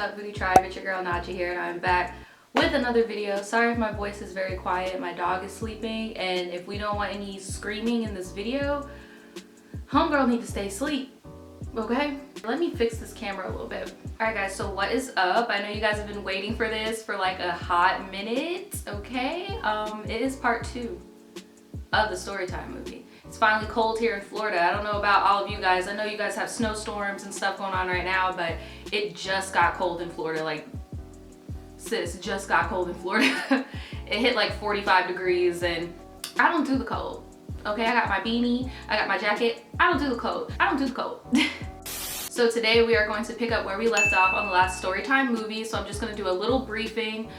up, Booty Tribe? It's your girl Nachi here, and I'm back with another video. Sorry if my voice is very quiet. My dog is sleeping, and if we don't want any screaming in this video, homegirl need to stay asleep, okay? Let me fix this camera a little bit. All right, guys, so what is up? I know you guys have been waiting for this for like a hot minute, okay? It is part 2 of the Storytime movie. It's finally cold here in Florida. I don't know about all of you guys. I know you guys have snowstorms and stuff going on right now, but it just got cold in Florida. Like, sis, it just got cold in Florida. It hit like 45 degrees and I don't do the cold. Okay, I got my beanie, I got my jacket. I don't do the cold. I don't do the cold. So today we are going to pick up where we left off on the last Storytime movie. So I'm just gonna do a little briefing.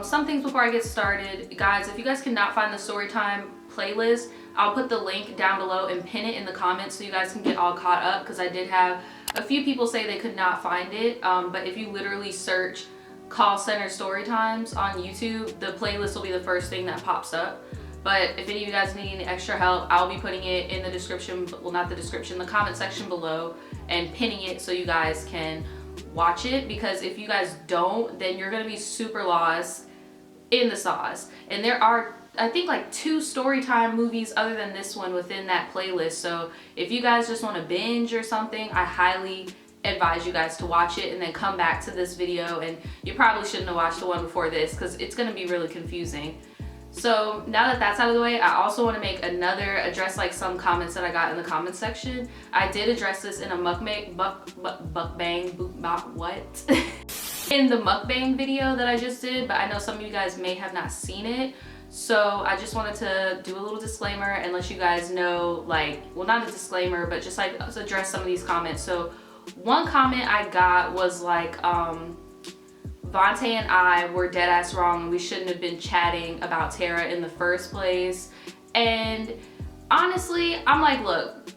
Some things before I get started. Guys, if you guys cannot find the Storytime playlist, I'll put the link down below and pin it in the comments so you guys can get all caught up, because I did have a few people say they could not find it. But if you literally search call center Storytimes on YouTube, the playlist will be the first thing that pops up. But if any of you guys need any extra help, I'll be putting it in the description, well, not the description, the comment section below, and pinning it so you guys can watch it, because if you guys don't, then you're gonna be super lost in the sauce. And there are, I think, like 2 Storytime movies other than this one within that playlist. So if you guys just want to binge or something, I highly advise you guys to watch it and then come back to this video. And you probably shouldn't have watched the one before this, because it's going to be really confusing. So now that that's out of the way, I also want to make address like some comments that I got in the comment section. I did address this in a mukbang, in the mukbang video that I just did, but I know some of you guys may have not seen it. So I just wanted to do a little disclaimer and let you guys know, like, well, not a disclaimer, but just like address some of these comments. So one comment I got was like, Vontae and I were dead ass wrong and we shouldn't have been chatting about Tara in the first place. And honestly, I'm like, look,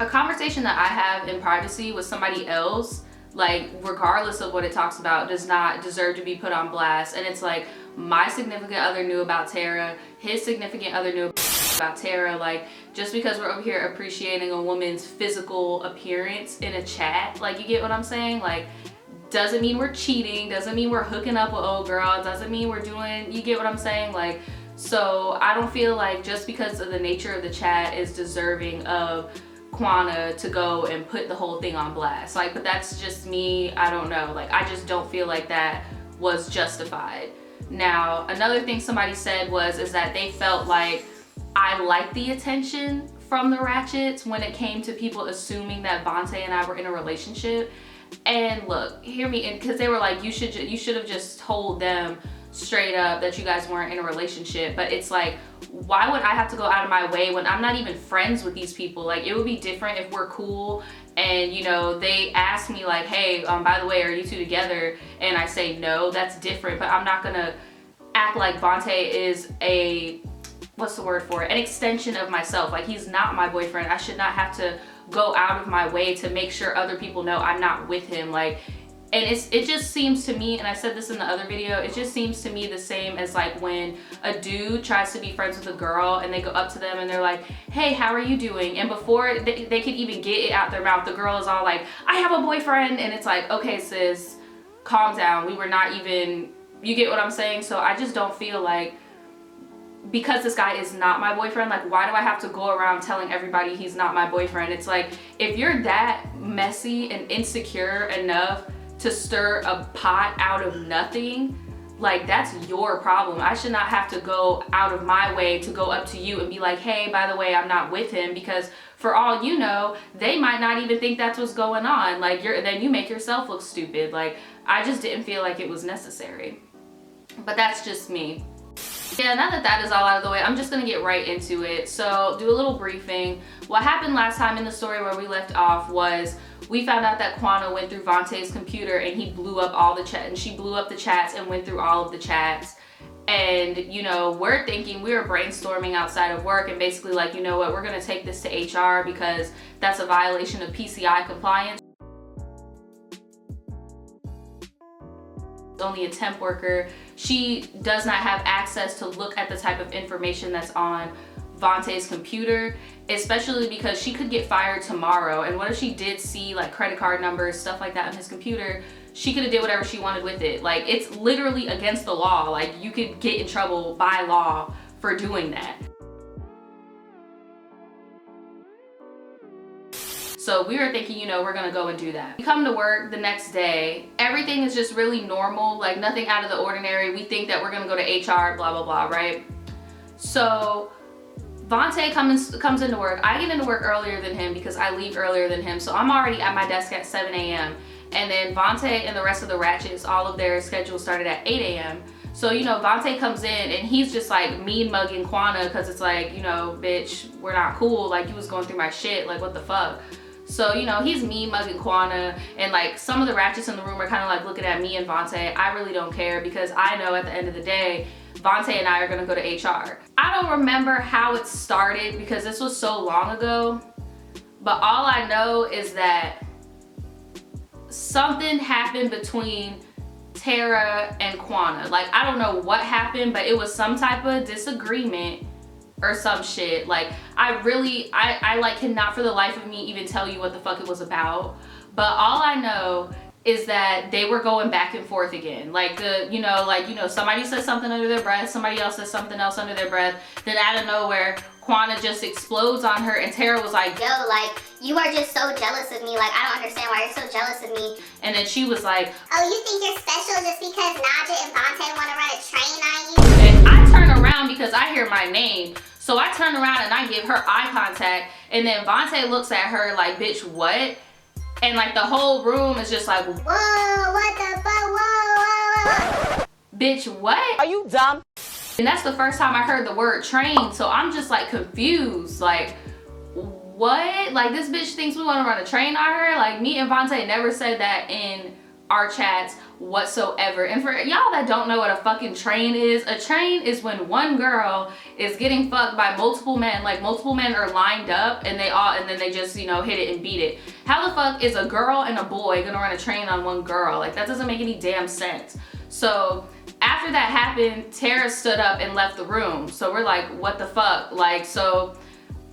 a conversation that I have in privacy with somebody else, like, regardless of what it talks about, does not deserve to be put on blast. And it's like, my significant other knew about Tara, his significant other knew about Tara. Like, just because we're over here appreciating a woman's physical appearance in a chat, like, you get what I'm saying? Like, doesn't mean we're cheating, doesn't mean we're hooking up with old girl, doesn't mean we're doing, you get what I'm saying? Like, so I don't feel like just because of the nature of the chat is deserving of Quana to go and put the whole thing on blast. Like, but that's just me, I don't know. Like, I just don't feel like that was justified. Now, another thing somebody said is that they felt like I liked the attention from the Ratchets when it came to people assuming that Vontae and I were in a relationship. And look, hear me, because they were like, you should have just told them straight up that you guys weren't in a relationship. But it's like, why would I have to go out of my way when I'm not even friends with these people? Like, it would be different if we're cool and, you know, they ask me like, hey, by the way, are you 2 together? And I say no, that's different. But I'm not gonna act like Vontae is a, what's the word for it, an extension of myself. Like, he's not my boyfriend. I should not have to go out of my way to make sure other people know I'm not with him. Like, and it just seems to me, and I said this in the other video, it just seems to me the same as like when a dude tries to be friends with a girl and they go up to them and they're like, hey, how are you doing? And before they could even get it out their mouth, the girl is all like, I have a boyfriend. And it's like, okay, sis, calm down. We were not even, you get what I'm saying? So I just don't feel like, because this guy is not my boyfriend, like, why do I have to go around telling everybody he's not my boyfriend? It's like, if you're that messy and insecure enough to stir a pot out of nothing, like, that's your problem. I should not have to go out of my way to go up to you and be like, hey, by the way, I'm not with him, because for all you know, they might not even think that's what's going on. Like, then you make yourself look stupid. Like, I just didn't feel like it was necessary. But that's just me. Yeah, now that that is all out of the way, I'm just gonna get right into it. So, do a little briefing. What happened last time in the story where we left off was we found out that Quana went through Vontae's computer and he blew up all the chat, and she blew up the chats and went through all of the chats. And, you know, we were brainstorming outside of work and basically like, you know what, we're gonna take this to HR because that's a violation of PCI compliance. Only a temp worker. She does not have access to look at the type of information that's on Vontae's computer, especially because she could get fired tomorrow. And what if she did see like credit card numbers, stuff like that on his computer? She could have did whatever she wanted with it. Like, it's literally against the law. Like, you could get in trouble by law for doing that. So we were thinking, you know, we're gonna go and do that. We come to work the next day. Everything is just really normal, like nothing out of the ordinary. We think that we're gonna go to HR, blah, blah, blah, right? So Vontae comes into work. I get into work earlier than him because I leave earlier than him. So I'm already at my desk at 7 a.m. And then Vontae and the rest of the ratchets, all of their schedules started at 8 a.m. So, you know, Vontae comes in and he's just like mean mugging Quana because it's like, you know, bitch, we're not cool. Like, you was going through my shit. Like, what the fuck? So, you know, he's mean mugging Quana, and like some of the ratchets in the room are kind of like looking at me and Vontae. I really don't care because I know at the end of the day, Vontae and I are gonna go to HR. I don't remember how it started because this was so long ago, but all I know is that something happened between Tara and Quana. Like, I don't know what happened, but it was some type of disagreement or some shit. Like, I like cannot for the life of me even tell you what the fuck it was about. But all I know is that they were going back and forth again. Like, you know, somebody says something under their breath, somebody else says something else under their breath, then out of nowhere, Quana just explodes on her, and Tara was like, yo, like, you are just so jealous of me. Like, I don't understand why you're so jealous of me. And then she was like, oh, you think you're special just because Naja and Vontae want to run a train on you? And I turn around because I hear my name. So I turn around and I give her eye contact, and then Vontae looks at her like, bitch, what? And like the whole room is just like, whoa, what the fuck, whoa. Bitch, what? Are you dumb? And that's the first time I heard the word train, so I'm just like confused, like, what? Like, this bitch thinks we want to run a train on her? Like, me and Vontae never said that in our chats whatsoever. And for y'all that don't know what a fucking train is, a train is when one girl is getting fucked by multiple men. Like, multiple men are lined up and then they just, you know, hit it and beat it. How the fuck is a girl and a boy gonna run a train on one girl? Like, that doesn't make any damn sense. So after that happened, Tara stood up and left the room. So we're like, what the fuck? Like, so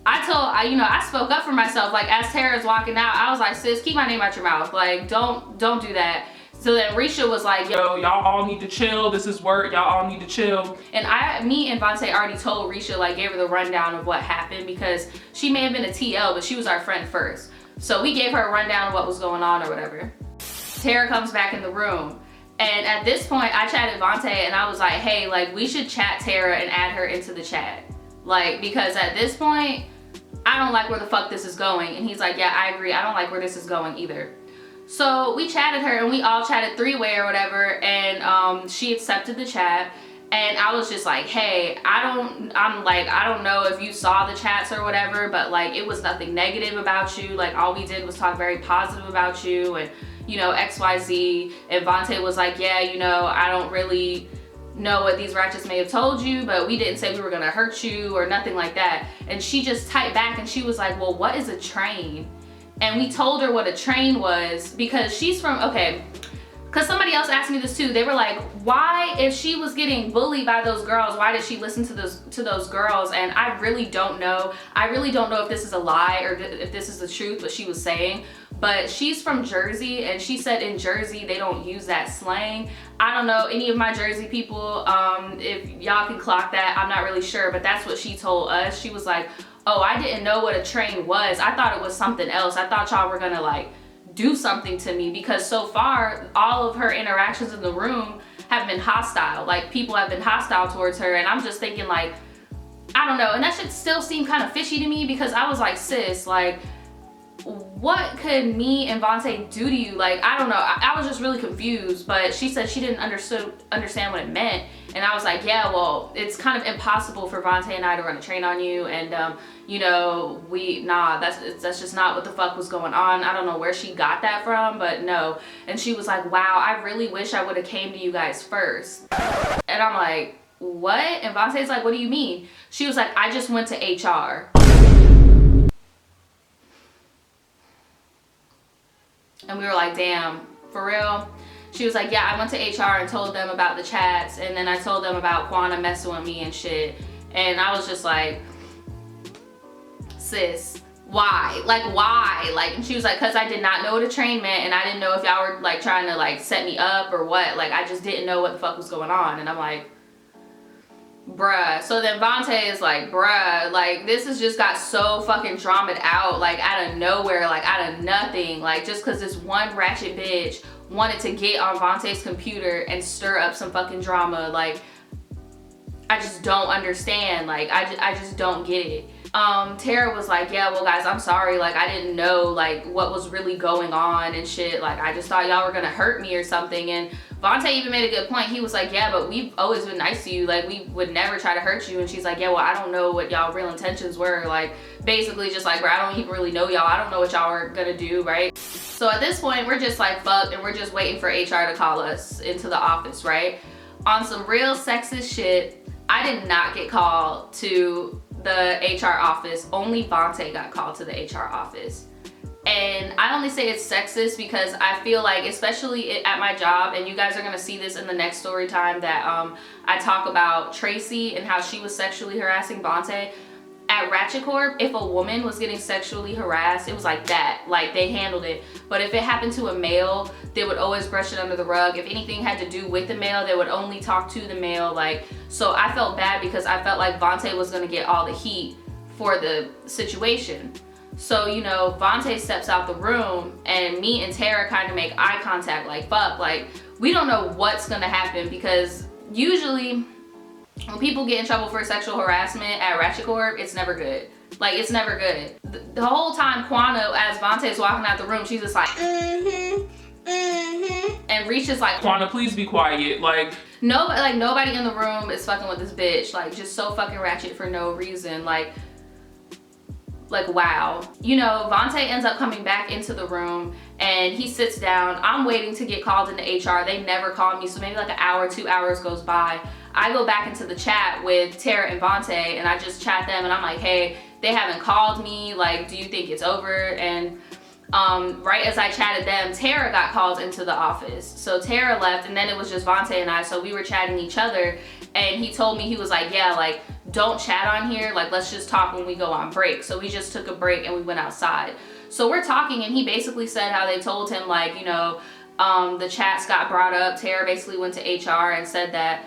I spoke up for myself. Like, as Tara's walking out, I was like, sis, keep my name out your mouth. Like, don't do that. So then Risha was like, yo, y'all all need to chill. This is work. Y'all all need to chill. And me and Vontae already told Risha, like, gave her the rundown of what happened because she may have been a TL, but she was our friend first. So we gave her a rundown of what was going on or whatever. Tara comes back in the room. And at this point, I chatted Vontae and I was like, hey, like, we should chat Tara and add her into the chat. Like, because at this point, I don't like where the fuck this is going. And he's like, yeah, I agree. I don't like where this is going either. So we chatted her and we all chatted three-way or whatever. And she accepted the chat. And I was just like, hey, I don't know if you saw the chats or whatever, but like, it was nothing negative about you. Like, all we did was talk very positive about you and, you know, XYZ. And Vontae was like, yeah, you know, I don't really know what these ratchets may have told you, but we didn't say we were gonna hurt you or nothing like that. And she just typed back and she was like, well, what is a train? And we told her what a train was because she's from, okay, because somebody else asked me this too. They were like, why, if she was getting bullied by those girls, why did she listen to those girls? And I really don't know. I really don't know if this is a lie or if this is the truth, what she was saying. But she's from Jersey, and she said in Jersey they don't use that slang. I don't know any of my Jersey people. If y'all can clock that, I'm not really sure, but that's what she told us. She was like, oh, I didn't know what a train was. I thought it was something else. I thought y'all were gonna like do something to me, because so far all of her interactions in the room have been hostile. Like, people have been hostile towards her, and I'm just thinking like, I don't know. And that should still seem kind of fishy to me because I was like, sis, like, what could me and Vontae do to you? Like, I don't know. I was just really confused, but she said she didn't understand what it meant. And I was like, yeah, well, it's kind of impossible for Vontae and I to run a train on you. And, you know, that's just not what the fuck was going on. I don't know where she got that from, but no. And she was like, wow, I really wish I would have came to you guys first. And I'm like, what? And Vontae's like, what do you mean? She was like, I just went to HR. And we were like, damn, for real? She was like, yeah, I went to HR and told them about the chats, and then I told them about Quana messing with me and shit. And I was just like, sis, why? Like, why? Like, and she was like, cause I did not know what a train meant, and I didn't know if y'all were like trying to like set me up or what. Like, I just didn't know what the fuck was going on. And I'm like, bruh. So then Vontae is like, bruh, like this has just got so fucking dramaed out, like out of nowhere, like out of nothing, like just cause this one ratchet bitch wanted to get on Vontae's computer and stir up some fucking drama. Like, I just don't understand. Like, I just don't get it. Tara was like, yeah, well guys, I'm sorry, like I didn't know like what was really going on and shit, like I just thought y'all were gonna hurt me or something. And Vontae even made a good point. He was like, yeah, but we've always been nice to you, like we would never try to hurt you. And she's like, yeah, well I don't know what y'all real intentions were, like basically just like, bro, I don't even really know y'all, I don't know what y'all are gonna do, right? So at this point we're just like fucked, and we're just waiting for HR to call us into the office, right? On some real sexist shit, I did not get called to the HR office. Only Vontae got called to the HR office. And I only say it's sexist because I feel like, especially at my job, and you guys are gonna see this in the next story time, that I talk about Tracy and how she was sexually harassing Vontae. At Ratchet Corp, if a woman was getting sexually harassed, it was like that, like they handled it. But if it happened to a male, they would always brush it under the rug. If anything had to do with the male, they would only talk to the male. Like, so I felt bad because I felt like Vontae was gonna get all the heat for the situation. So, you know, Vontae steps out the room and me and Tara kind of make eye contact, like fuck, like we don't know what's gonna happen, because usually when people get in trouble for sexual harassment at Ratchet Corp, it's never good. Like, it's never good. The whole time Quana, as Vontae's walking out the room, she's just like, and Reach is like, Quana, please be quiet. Like nobody in the room is fucking with this bitch. Like, just so fucking ratchet for no reason. Like wow. You know, Vontae ends up coming back into the room and he sits down. I'm waiting to get called into HR. They never called me, so maybe like an hour, 2 hours goes by. I go back into the chat with Tara and Vontae and I just chat them and I'm like, hey, they haven't called me, like, do you think it's over? And right as I chatted them, Tara got called into the office. So Tara left and then it was just Vontae and I, so we were chatting each other, and he told me, he was like, yeah, like don't chat on here, like let's just talk when we go on break. So we just took a break and we went outside. So we're talking and he basically said how they told him, like, you know, the chats got brought up. Tara basically went to HR and said that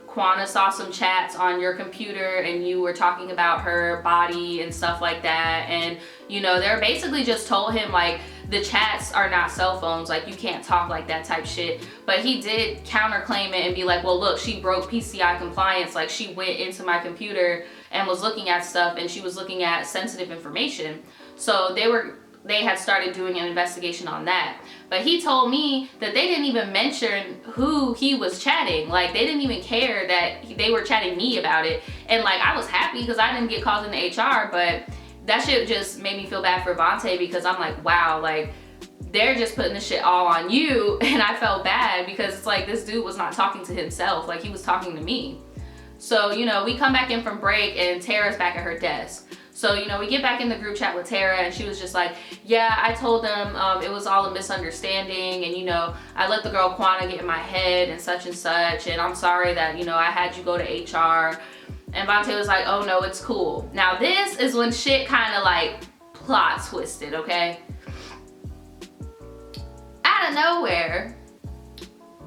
Quana saw some chats on your computer and you were talking about her body and stuff like that. And, you know, they're basically just told him, like, the chats are not cell phones, like you can't talk like that type shit. But he did counterclaim it and be like, well, look, she broke PCI compliance. Like, she went into my computer and was looking at stuff and she was looking at sensitive information. So they had started doing an investigation on that. But he told me that they didn't even mention who he was chatting. Like, they didn't even care that they were chatting me about it. And like, I was happy because I didn't get called into HR, but that shit just made me feel bad for Vontae, because I'm like, wow, like they're just putting this shit all on you. And I felt bad because it's like, this dude was not talking to himself, like he was talking to me. So, you know, we come back in from break and Tara's back at her desk. So, you know, we get back in the group chat with Tara and she was just like, yeah, I told them it was all a misunderstanding, and, you know, I let the girl Quana get in my head and such, and I'm sorry that, you know, I had you go to HR. And Vontae was like, oh no, it's cool. Now this is when shit kind of like plot twisted, okay? Out of nowhere,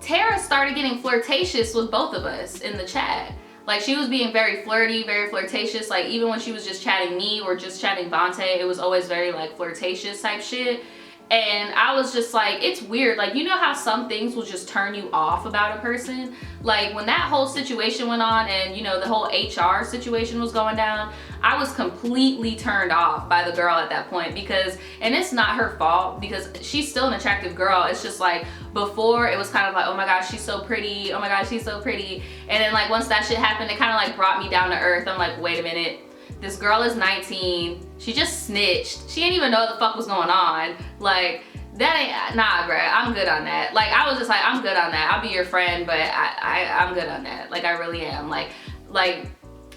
Tara started getting flirtatious with both of us in the chat. Like, she was being very flirty, very flirtatious. Like, even when she was just chatting me or just chatting Vontae, it was always very like flirtatious type shit. And I was just like, it's weird. Like, you know how some things will just turn you off about a person? Like, when that whole situation went on and, you know, the whole HR situation was going down, I was completely turned off by the girl at that point, because, and it's not her fault because she's still an attractive girl. It's just like, before it was kind of like, oh my gosh, she's so pretty. Oh my gosh, she's so pretty. And then like, once that shit happened, it kind of like brought me down to earth. I'm like, wait a minute. This girl is 19. She just snitched. She didn't even know what the fuck was going on. Like, that ain't, nah, bruh, I'm good on that. Like, I was just like, I'm good on that. I'll be your friend, but I'm good on that. Like, I really am. Like, I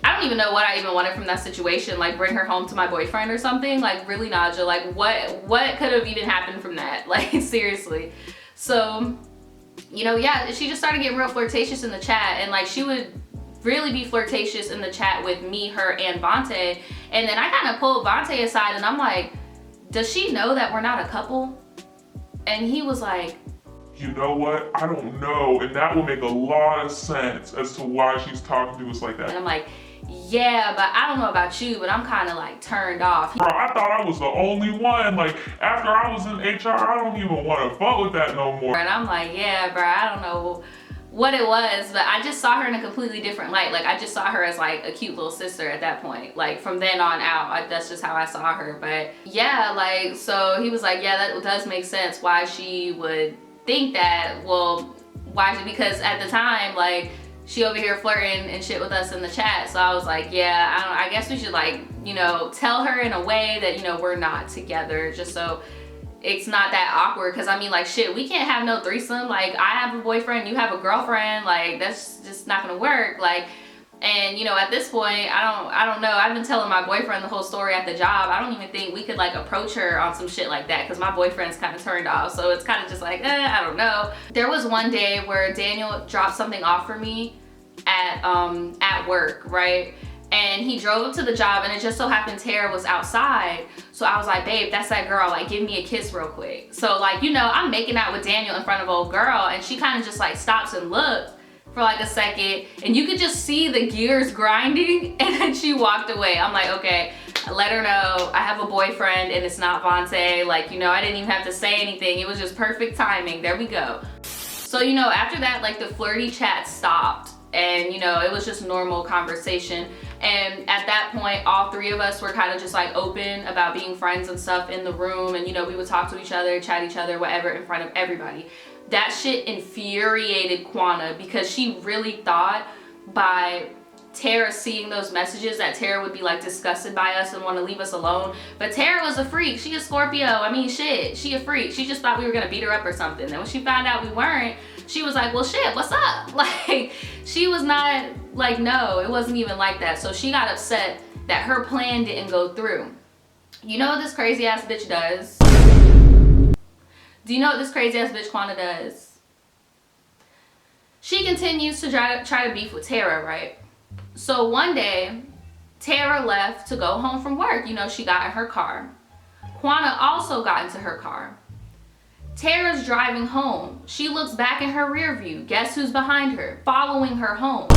don't even know what I even wanted from that situation. Like, bring her home to my boyfriend or something. Like, really, Naja, like, what could have even happened from that? Like, seriously. So, you know, yeah, she just started getting real flirtatious in the chat, and like, she would really be flirtatious in the chat with me, her, and Vontae. And then I kind of pulled Vontae aside and I'm like, does she know that we're not a couple? And he was like, you know what? I don't know. And that will make a lot of sense as to why she's talking to us like that. and I'm like, yeah, but I don't know about you, but I'm kind of like turned off. Bro, I thought I was the only one. Like, after I was in HR, I don't even want to fuck with that no more. And I'm like, yeah, bro, I don't know what it was, but I just saw her in a completely different light. Like, I just saw her as like a cute little sister at that point. Like, from then on out, that's just how I saw her. But yeah, like, so he was like, yeah, that does make sense why she would think that. Well, why? Because at the time, like, she over here flirting and shit with us in the chat. So I was like, yeah, I guess we should, like, you know, tell her in a way that, you know, we're not together, just so it's not that awkward. Because I mean, like, shit, we can't have no threesome. Like, I have a boyfriend, you have a girlfriend. Like, that's just not gonna work. Like, and you know, at this point, I don't know. I've been telling my boyfriend the whole story at the job. I don't even think we could like approach her on some shit like that because my boyfriend's kind of turned off. So it's kind of just like, I don't know. There was one day where Daniel dropped something off for me at work, right? And he drove up to the job and it just so happened Tara was outside. So I was like, babe, that's that girl, like give me a kiss real quick. So like, you know, I'm making out with Daniel in front of old girl and she kind of just like stops and looks for like a second and you could just see the gears grinding and then she walked away. I'm like, okay, let her know I have a boyfriend and it's not Vontae. Like, you know, I didn't even have to say anything. It was just perfect timing. There we go. So, you know, after that, like the flirty chat stopped and, you know, it was just normal conversation. And at that point, all three of us were kind of just like open about being friends and stuff in the room. And, you know, we would talk to each other, chat each other, whatever, in front of everybody. That shit infuriated Quana because she really thought by Tara seeing those messages that Tara would be like disgusted by us and want to leave us alone. But Tara was a freak. She a Scorpio. I mean, shit, she a freak. She just thought we were gonna beat her up or something. And when she found out we weren't, she was like, well, shit, what's up? Like, she was not like, no, it wasn't even like that. So she got upset that her plan didn't go through. You know what this crazy ass bitch does? Do you know what this crazy ass bitch Quana does? She continues to try to beef with Tara, right? So one day, Tara left to go home from work. You know, she got in her car. Quana also got into her car. Tara's driving home. She looks back in her rear view. Guess who's behind her? Following her home.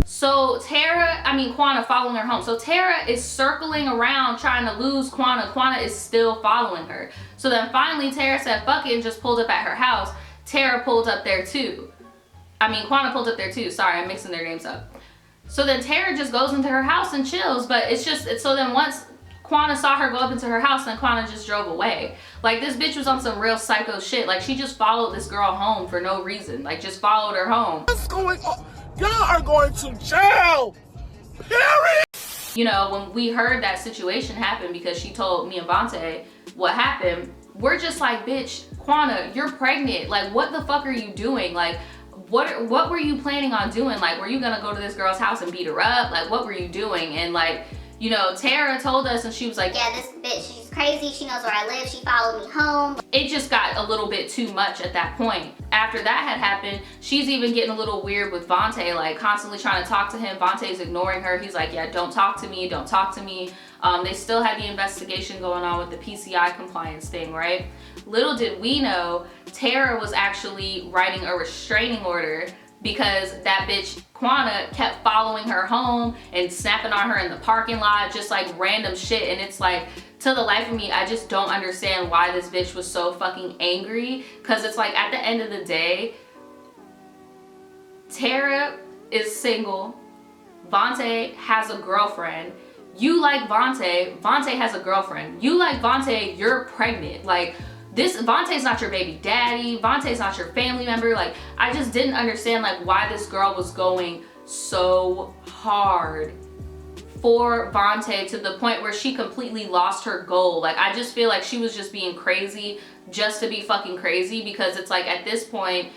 So Quana following her home. So Tara is circling around trying to lose Quana. Quana is still following her. So then finally Tara said, fuck it, and just pulled up at her house. Tara pulled up there too. Quana pulled up there too. Sorry, I'm mixing their names up. So then Tara just goes into her house and chills. But so then once Quana saw her go up into her house, then Quana just drove away. Like, this bitch was on some real psycho shit. Like, she just followed this girl home for no reason. Like, just followed her home. What's going on? Y'all are going to jail! Period! You know, when we heard that situation happen because she told me and Vontae what happened, we're just like, bitch, Quana, you're pregnant. Like, what the fuck are you doing? Like, what were you planning on doing? Like, were you gonna go to this girl's house and beat her up? Like, what were you doing? And like, you know, Tara told us and she was like, yeah, this bitch, she's crazy. She knows where I live. She followed me home. It just got a little bit too much at that point. After that had happened, she's even getting a little weird with Vontae, like constantly trying to talk to him. Vontae's ignoring her. He's like, yeah, don't talk to me. Don't talk to me. They still had the investigation going on with the PCI compliance thing, right? Little did we know, Tara was actually writing a restraining order because that bitch Quana kept following her home and snapping on her in the parking lot, just like random shit. And it's like, to the life of me, I just don't understand why this bitch was so fucking angry. Because it's like, at the end of the day, Tara is single, Vontae has a girlfriend. You like Vontae, Vontae has a girlfriend. You like Vontae, you're pregnant. Like, Vontae's not your baby daddy. Vontae's not your family member. Like, I just didn't understand like why this girl was going so hard for Vontae to the point where she completely lost her goal. Like, I just feel like she was just being crazy just to be fucking crazy, because it's like, at this point,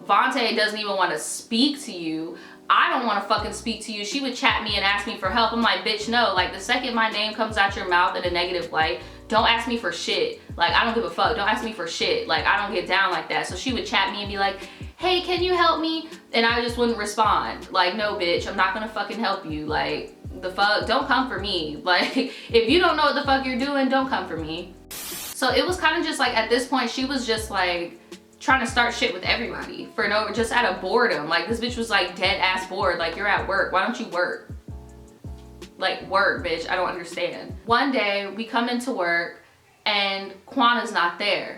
Vontae doesn't even want to speak to you. I don't want to fucking speak to you. She would chat me and ask me for help. I'm like, bitch, no. Like, the second my name comes out your mouth in a negative light, don't ask me for shit. Like, I don't give a fuck. Don't ask me for shit. Like, I don't get down like that. So she would chat me and be like, hey, can you help me? And I just wouldn't respond. Like, no bitch, I'm not gonna fucking help you. Like, the fuck, don't come for me. Like, if you don't know what the fuck you're doing, don't come for me. So it was kind of just like, at this point, she was just like trying to start shit with everybody for no, just out of boredom. Like, this bitch was like dead ass bored. Like, you're at work, why don't you work? Like, work, bitch, I don't understand. One day we come into work and Quana's not there.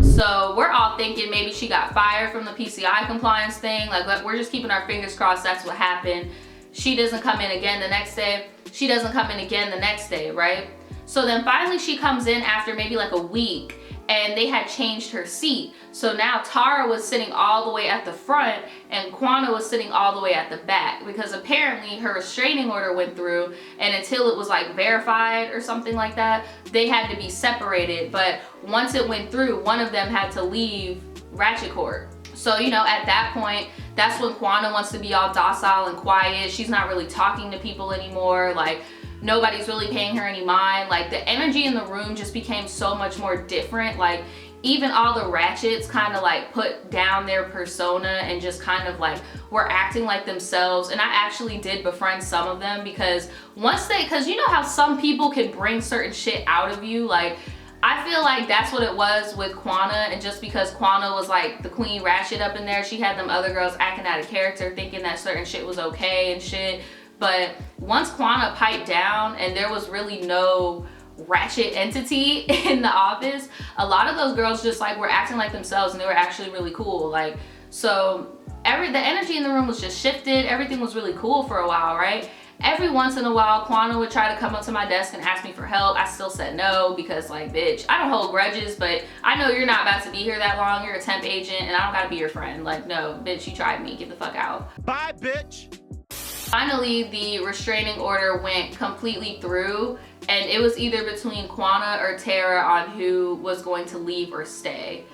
So we're all thinking maybe she got fired from the PCI compliance thing. Like, we're just keeping our fingers crossed that's what happened. She doesn't come in again the next day. She doesn't come in again the next day, right? So then finally she comes in after maybe like a week, and they had changed her seat. So now Tara was sitting all the way at the front and Quana was sitting all the way at the back, because apparently her restraining order went through, and until it was like verified or something like that, they had to be separated. But once it went through, one of them had to leave Ratchet Court. So, you know, at that point, that's when Quana wants to be all docile and quiet. She's not really talking to people anymore. Like, nobody's really paying her any mind. Like, the energy in the room just became so much more different. Like, even all the ratchets kind of like put down their persona and just kind of like were acting like themselves. And I actually did befriend some of them, because because you know how some people can bring certain shit out of you. Like, I feel like that's what it was with Quana, and just because Quana was like the queen ratchet up in there, she had them other girls acting out of character, thinking that certain shit was okay and shit. But once Quana piped down and there was really no ratchet entity in the office, a lot of those girls just like were acting like themselves, and they were actually really cool. Like, so the energy in the room was just shifted. Everything was really cool for a while, right? Every once in a while, Quana would try to come up to my desk and ask me for help. I still said no, because like, bitch, I don't hold grudges, but I know you're not about to be here that long. You're a temp agent and I don't gotta be your friend. Like, no, bitch, you tried me, get the fuck out. Bye, bitch. Finally, the restraining order went completely through, and it was either between Quana or Tara on who was going to leave or stay.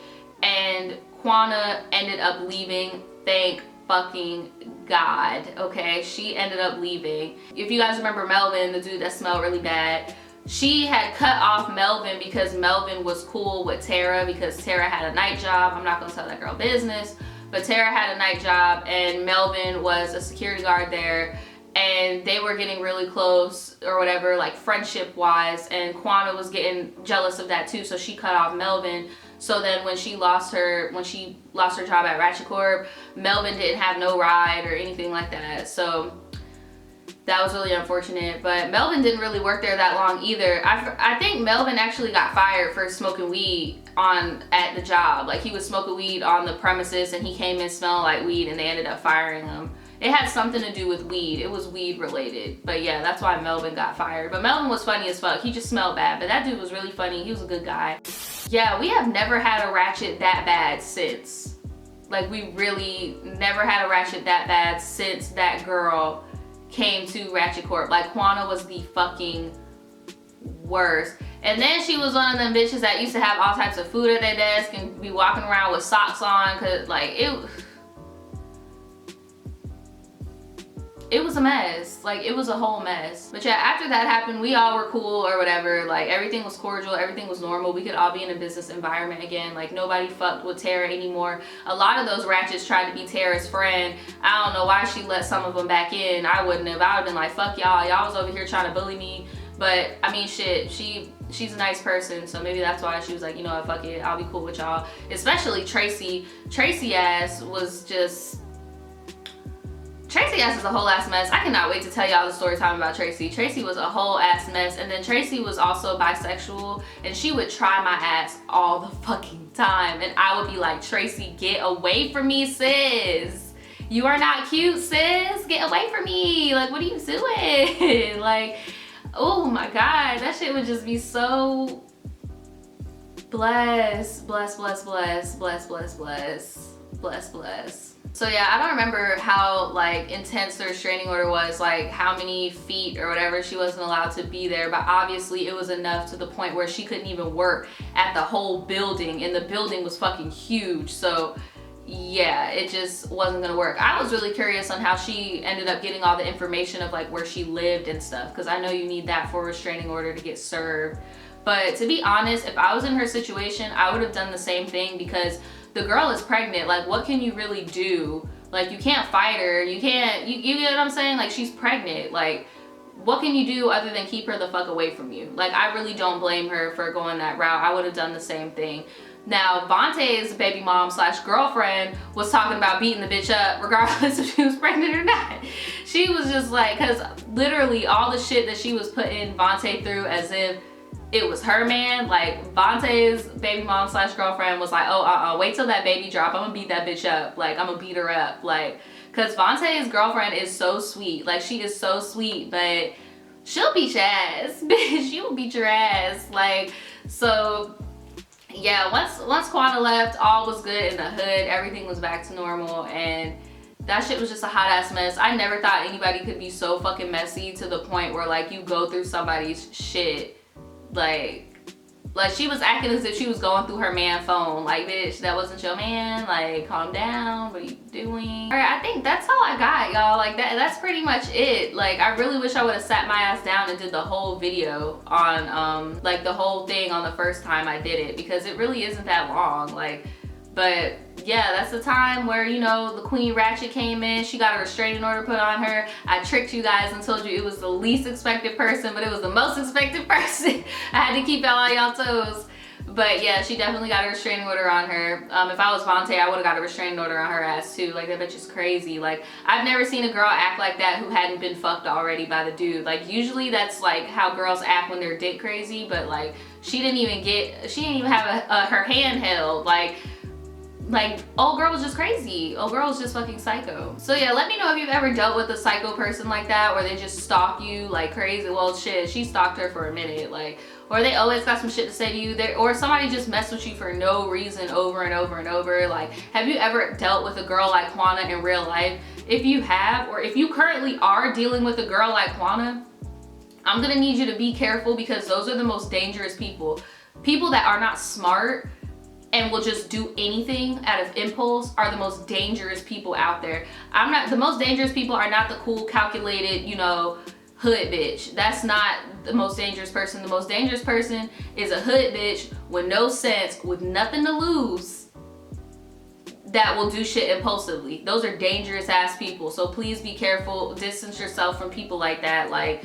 And Quana ended up leaving, thank fucking God, okay? She ended up leaving. If you guys remember Melvin, the dude that smelled really bad, she had cut off Melvin because Melvin was cool with Tara, because Tara had a night job. I'm not gonna tell that girl business, but Tara had a night job and Melvin was a security guard there, and they were getting really close or whatever, like friendship wise, and Quana was getting jealous of that too, so she cut off Melvin. So then when she lost her job at Ratchet Corp, Melvin didn't have no ride or anything like that. So that was really unfortunate, but Melvin didn't really work there that long either. I think Melvin actually got fired for smoking weed at the job. Like, he was smoking weed on the premises and he came in smelling like weed, and they ended up firing him. It had something to do with weed. It was weed related. But yeah, that's why Melvin got fired. But Melvin was funny as fuck. He just smelled bad, but that dude was really funny. He was a good guy. Yeah, we have never had a ratchet that bad since. Like, we really never had a ratchet that bad since that girl came to Ratchet Corp. Like, Quana was the fucking worst. And then she was one of them bitches that used to have all types of food at their desk and be walking around with socks on, cause like it was a mess. Like, it was a whole mess. But yeah, after that happened, we all were cool or whatever. Like, everything was cordial, everything was normal. We could all be in a business environment again. Like, nobody fucked with Tara anymore. A lot of those ratchets tried to be Tara's friend. I don't know why she let some of them back in. I wouldn't have. I would have been like, fuck y'all. Y'all was over here trying to bully me. But I mean, shit, she's a nice person, so maybe that's why she was like, you know what, fuck it, I'll be cool with y'all. Especially Tracy. Tracy ass was just... Tracy ass is a whole ass mess. I cannot wait to tell y'all the story time about Tracy. Tracy was a whole ass mess, and then Tracy was also bisexual, and she would try my ass all the fucking time, and I would be like, Tracy, get away from me, sis. You are not cute, sis. Get away from me. Like, what are you doing? Like, oh my God, that shit would just be so bless. So yeah, I don't remember how like intense the restraining order was, like how many feet or whatever she wasn't allowed to be there, but obviously it was enough to the point where she couldn't even work at the whole building, and the building was fucking huge. So yeah, it just wasn't gonna work. I was really curious on how she ended up getting all the information of like where she lived and stuff, because I know you need that for a restraining order to get served. But to be honest, if I was in her situation, I would have done the same thing, because the girl is pregnant. Like, what can you really do? Like, you can't fight her. You can't, you get what I'm saying? Like, she's pregnant. Like, what can you do other than keep her the fuck away from you? Like, I really don't blame her for going that route. I would have done the same thing. Now, Vontae's baby mom / girlfriend was talking about beating the bitch up regardless if she was pregnant or not. She was just like, because literally all the shit that she was putting Vontae through as if it was her man. Like, Vontae's baby mom / girlfriend was like, oh, wait till that baby drop. I'm gonna beat that bitch up. Like, I'm gonna beat her up. Like, because Vontae's girlfriend is so sweet. Like, she is so sweet, but she'll beat your ass. Bitch, she will beat your ass. Like, so yeah, once Quana left, all was good in the hood. Everything was back to normal, and that shit was just a hot ass mess. I never thought anybody could be so fucking messy to the point where like you go through somebody's shit. Like she was acting as if she was going through her man phone. Like, bitch, that wasn't your man. Like, calm down. What are you doing? All right, I think that's all I got, y'all. Like, that's pretty much it. Like, I really wish I would have sat my ass down and did the whole video on, like, the whole thing on the first time I did it, because it really isn't that long. Like, but yeah, that's the time where, you know, the Queen Ratchet came in. She got a restraining order put on her. I tricked you guys and told you it was the least expected person, but it was the most expected person. I had to keep y'all on y'all toes. But yeah, she definitely got a restraining order on her. If I was Vontae, I would have got a restraining order on her ass too. Like, that bitch is crazy. Like, I've never seen a girl act like that who hadn't been fucked already by the dude. Like, usually that's like how girls act when they're dick crazy, but like, she didn't even have her hand held. Like, old girl was just crazy. Old girl was just fucking psycho. So yeah, let me know if you've ever dealt with a psycho person like that, where they just stalk you like crazy. Well, shit, she stalked her for a minute. Like, or they always got some shit to say to you. Or somebody just messed with you for no reason over and over and over. Like, have you ever dealt with a girl like Quana in real life? If you have, or if you currently are dealing with a girl like Quana, I'm gonna need you to be careful, because those are the most dangerous people. People that are not smart and will just do anything out of impulse are the most dangerous people out there. The most dangerous people are not the cool, calculated, you know, hood bitch. That's not the most dangerous person. The most dangerous person is a hood bitch with no sense, with nothing to lose, that will do shit impulsively. Those are dangerous ass people. So please be careful. Distance yourself from people like that. Like,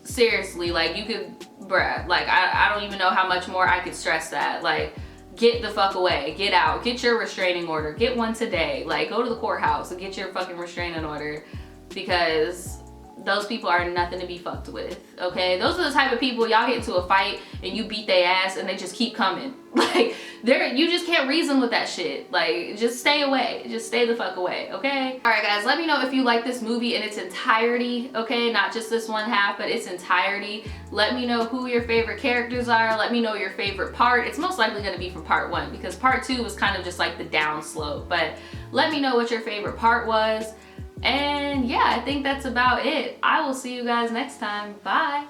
seriously, like, you could, bruh, like, I don't even know how much more I could stress that. Like, get the fuck away, get out, get your restraining order, get one today. Like, go to the courthouse and get your fucking restraining order, because those people are nothing to be fucked with, okay? Those are the type of people, y'all get into a fight and you beat their ass and they just keep coming. Like, you just can't reason with that shit. Like, just stay away. Just stay the fuck away, okay? All right, guys, let me know if you like this movie in its entirety, okay? Not just this one half, but its entirety. Let me know who your favorite characters are. Let me know your favorite part. It's most likely gonna be from part 1, because part 2 was kind of just like the down slope. But let me know what your favorite part was. And yeah, I think that's about it. I will see you guys next time. Bye.